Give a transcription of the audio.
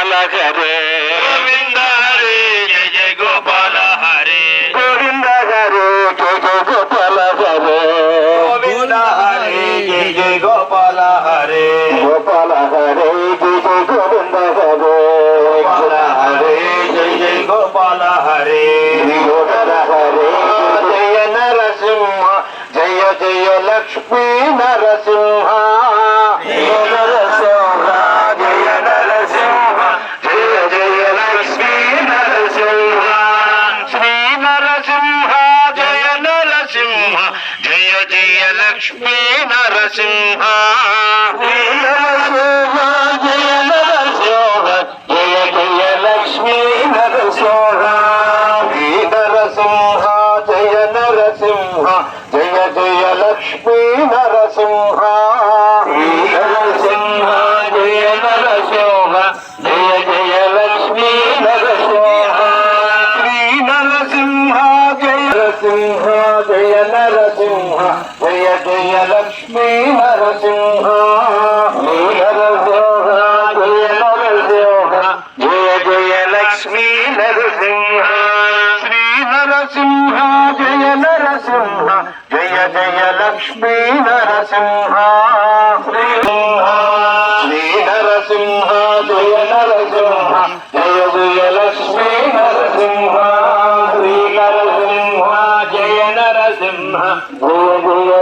Gopala Hare Govinda Hare Jaya Jaya Gopala Hare Govinda Hare Jaya Jaya Gopala Hare Govinda Hare Jaya Jaya Gopala Hare Gopala Hare Jaya Jaya Govinda Hare Gopala Hare Jaya Jaya Gopala Hare Sridhara Hare Jaya Narasimha Jaya Jaya Lakshmi Narasimha Narasimha Jaya Narasimha Jaya Jaya Lakshmi Narasimha Shri Narasimha Jaya Narasimha Jaya Jaya Lakshmi Narasimha Shri Narasimha Jaya Narasimha Jaya Jaya Lakshmi Narasimha Shri Narasimha Jaya Narasimha Jaya Jaya Lakshmi Narasimha Shri Narasimha Jaya Narasimha Jaya Jaya Lakshmi Narasimha Shri Narasimha Jaya Narasimha Jaya Narasimha Jaya Jaya Lakshmi Narasimha Shri Narasimha Jaya Narasimha Jaya Jaya Lakshmi Narasimha Shri Narasimha Jaya Narasimha Jaya Jaya Lakshmi Narasimha Shri Narasimha Jaya Narasimha Jaya Jaya Lakshmi Narasimha Shri Narasimha Jaya Narasimha Jaya Jaya